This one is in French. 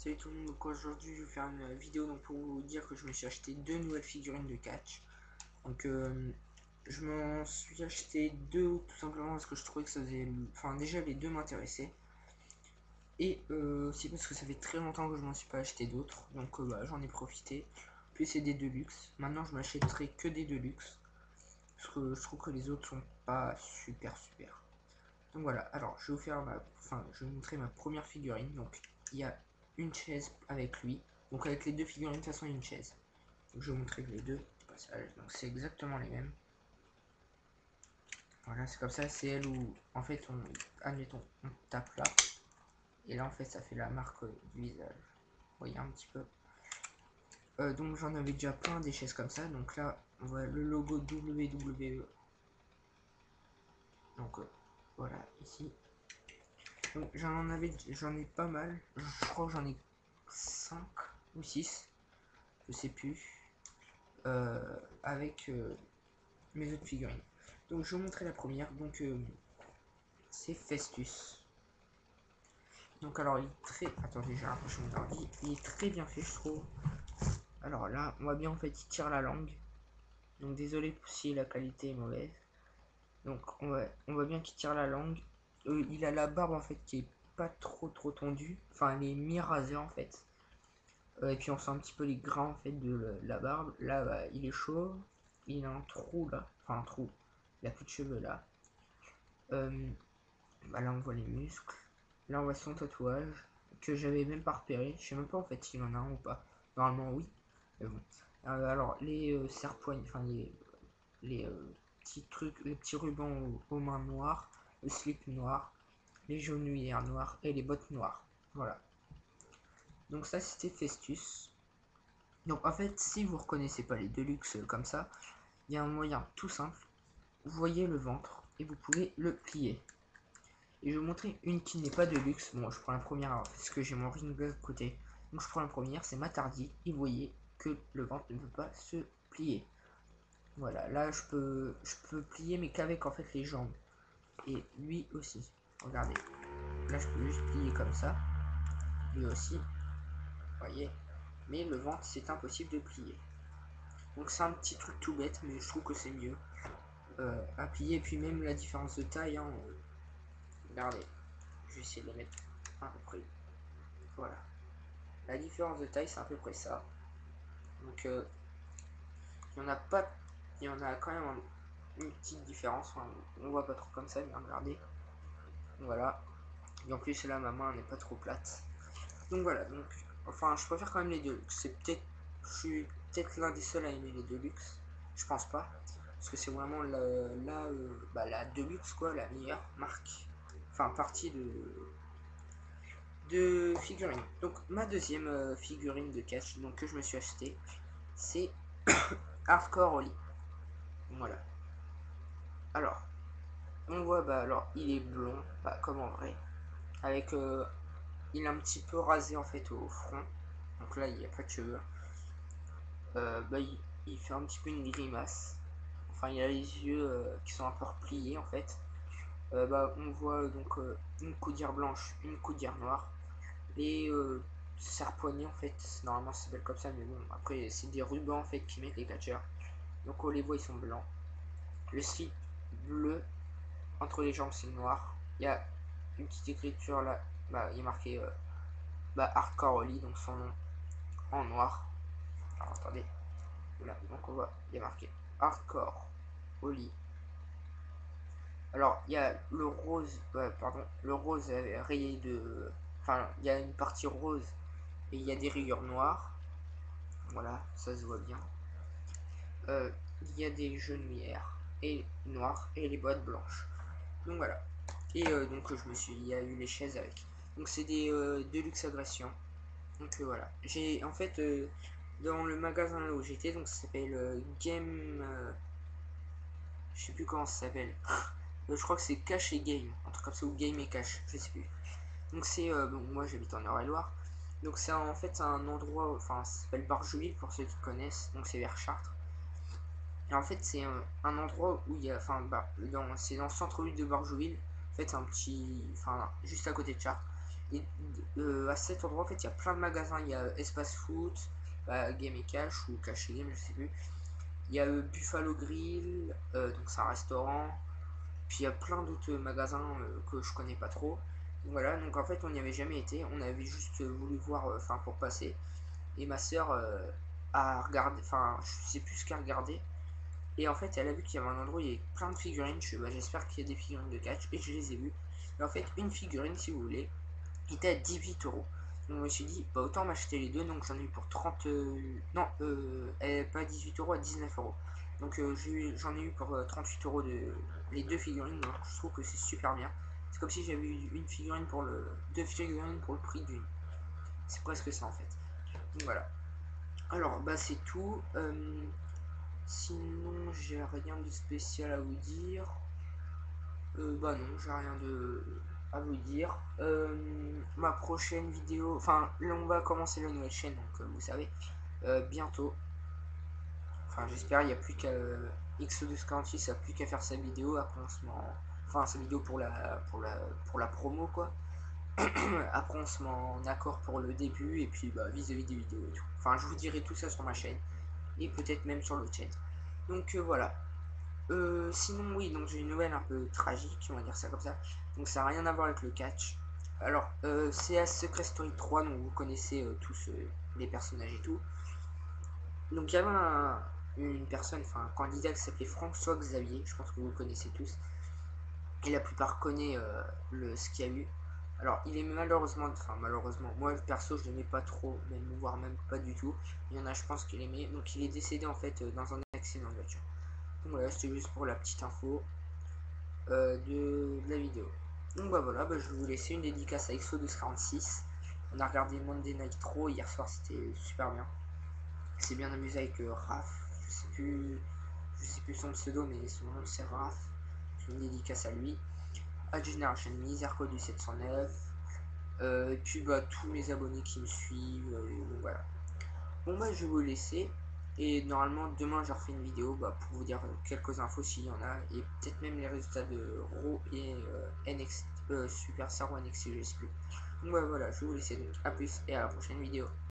Salut tout le monde, donc aujourd'hui je vais faire une vidéo donc pour vous dire que je me suis acheté deux nouvelles figurines de catch. Donc je m'en suis acheté deux tout simplement parce que je trouvais que ça faisait... Enfin déjà les deux m'intéressaient. Et aussi parce que ça fait très longtemps que je m'en suis pas acheté d'autres. Donc j'en ai profité. Puis c'est des deluxe. Maintenant je m'achèterai que des deluxe. Parce que je trouve que les autres sont pas super. Donc voilà, alors je vais vous faire je vais vous montrer ma première figurine. Donc il y a une chaise avec lui. Donc avec les deux figurines, de toute façon, une chaise. Donc je vais vous montrer les deux passages. Donc c'est exactement les mêmes. Voilà, c'est comme ça, c'est elle où en fait admettons, on tape là. Et là en fait ça fait la marque du visage. Vous voyez un petit peu. Donc j'en avais déjà plein des chaises comme ça. Donc là on voit le logo WWE. Donc voilà ici. Donc j'en ai pas mal. Je crois que j'en ai 5 ou 6. Je sais plus. Avec mes autres figurines. Donc je vais vous montrer la première. Donc c'est Festus. Donc alors il est très... Attendez, j'ai rapproché mon ordi. Il est très bien fait je trouve. Alors là, on voit bien en fait il tire la langue. Donc désolé si la qualité est mauvaise. Donc on voit bien qu'il tire la langue. Il a la barbe en fait qui est pas trop tendue. Enfin elle est mi-rasée en fait. Et puis on sent un petit peu les grains en fait de la barbe. Là bah, il est chauve. Il a un trou là. Enfin un trou. Il a plus de cheveux là. Bah là on voit les muscles. Là on voit son tatouage que j'avais même pas repéré. Je sais même pas en fait s'il en a un ou pas. Normalement oui. Mais bon. Alors les serre-poignes, enfin les petits trucs, les petits rubans aux mains noires, le slip noir, les genouillères noires et les bottes noires. Voilà. Donc ça c'était Festus. Donc en fait si vous reconnaissez pas les Deluxe comme ça, il y a un moyen tout simple. Vous voyez le ventre et vous pouvez le plier. Et je vais vous montrer une qui n'est pas de luxe. Bon, je prends la première parce que j'ai mon ring à côté. Donc je prends la première, c'est Matardi. Et vous voyez que le ventre ne peut pas se plier. Voilà, là je peux plier mais qu'avec en fait les jambes. Et lui aussi. Regardez. Là je peux juste plier comme ça. Lui aussi. Vous voyez. Mais le ventre c'est impossible de plier. Donc c'est un petit truc tout bête mais je trouve que c'est mieux à plier. Et puis même la différence de taille. Hein, regardez. Je vais essayer de les mettre à peu près. Voilà. La différence de taille, c'est à peu près ça. Donc, il y en a pas, il y en a quand même une petite différence. Enfin, on voit pas trop comme ça, mais regardez. Voilà. Et en plus, là, ma main n'est pas trop plate. Donc voilà. Donc, enfin, je préfère quand même les Deluxe. Je suis peut-être l'un des seuls à aimer les Deluxe. Je pense pas, parce que c'est vraiment la Deluxe quoi, la meilleure marque. Enfin, partie de figurines. Donc ma deuxième figurine de catch donc, que je me suis acheté, c'est Hardcore Oli. Voilà. Alors, on voit, bah alors, il est blond, bah, comme en vrai. Avec, il est un petit peu rasé en fait au front. Donc là, il n'y a pas de cheveux. Bah, il fait un petit peu une grimace. Enfin, il a les yeux qui sont un peu repliés en fait. Bah, on voit donc une coudière blanche, une coudière noire. Les serre-poignets en fait, normalement ça s'appelle comme ça, mais bon, après c'est des rubans en fait qui mettent les catcheurs. Donc on les voit, ils sont blancs. Le slip bleu, entre les jambes c'est noir. Il y a une petite écriture là, bah, il est marqué Hardcore Oli, donc son nom en noir. Alors attendez, voilà, donc on voit, il y a marqué Hardcore Oli. Alors il y a le rose, le rose rayé de. Enfin, il y a une partie rose et il y a des rayures noires. Voilà, ça se voit bien. Il y a des genouillères et noires et les boîtes blanches. Donc voilà. Et donc il y a eu les chaises avec. Donc c'est des Deluxe Agression. Donc voilà. J'ai en fait dans le magasin là où j'étais, donc ça s'appelle Game. Je sais plus comment ça s'appelle. Je crois que c'est Cash et Game, un truc comme ça, ou Game et Cash, je sais plus. Donc c'est bon, moi j'habite en Eure-et-Loire. Donc c'est en fait un endroit, enfin ça s'appelle Barjouil pour ceux qui connaissent, donc c'est vers Chartres. Et en fait, c'est un endroit où il y a, enfin, c'est dans le centre-ville de Barjouville, en fait, un petit, enfin, juste à côté de Chartres. Et à cet endroit, en fait, il y a plein de magasins. Il y a Espace Foot, Game et Cash ou Cash et Game, je sais plus. Il y a Buffalo Grill, donc c'est un restaurant. Puis il y a plein d'autres magasins que je connais pas trop. Donc voilà, donc en fait on n'y avait jamais été, on avait juste voulu voir, enfin pour passer. Et ma soeur a regardé, enfin je sais plus ce qu'elle a regardé. Et en fait elle a vu qu'il y avait un endroit où il y avait plein de figurines. Je bah, j'espère qu'il y a des figurines de catch et je les ai vues. Et en fait une figurine si vous voulez était à 18 €. Donc je me suis dit bah autant m'acheter les deux, donc j'en ai eu pour 30, non pas 18 €, à 19 €. Donc j'en ai eu pour 38 € les deux figurines, donc je trouve que c'est super bien. C'est comme si j'avais eu une figurine pour deux figurines pour le prix d'une. C'est presque ça en fait. Donc voilà. Alors bah c'est tout. Sinon j'ai rien de spécial à vous dire. Bah non, j'ai rien à vous dire. Ma prochaine vidéo, enfin là on va commencer la nouvelle chaîne, donc vous savez, bientôt. Enfin j'espère, il n'y a plus qu'à X1246 a plus qu'à faire sa vidéo, après on se met enfin sa vidéo pour la promo quoi. Après on se met en accord pour le début et puis bah vis-à-vis des vidéos et tout. Enfin je vous dirai tout ça sur ma chaîne et peut-être même sur l'autre chaîne. Donc voilà. Sinon oui, donc j'ai une nouvelle un peu tragique, on va dire ça comme ça. Donc ça n'a rien à voir avec le catch. Alors c'est Secret Story 3, donc vous connaissez tous les personnages et tout. Donc il y avait une personne, enfin un candidat qui s'appelait François Xavier, je pense que vous le connaissez tous. Et la plupart connaît ce qu'il y a eu. Alors il est malheureusement, enfin malheureusement, moi perso je l'aimais pas trop, même voire même pas du tout. Il y en a je pense qu'il aimait, donc il est décédé en fait dans un accident de voiture. Donc voilà, c'était juste pour la petite info de la vidéo. Donc bah voilà, bah, je vais vous laisser une dédicace à XO1246. On a regardé Monday Night Raw hier soir, c'était super bien. C'est bien amusé avec Raph, je sais plus son pseudo, mais son nom c'est Raph. Une dédicace à lui. À Generation Me, Zerko du 709. Et puis bah tous mes abonnés qui me suivent. Donc voilà. Bon bah je vais vous laisser. Et normalement demain je refais une vidéo pour vous dire quelques infos s'il y en a. Et peut-être même les résultats de Raw et NXT, Super Star ou NXT, je sais plus. Donc bah voilà, je vais vous laisser donc. A plus et à la prochaine vidéo.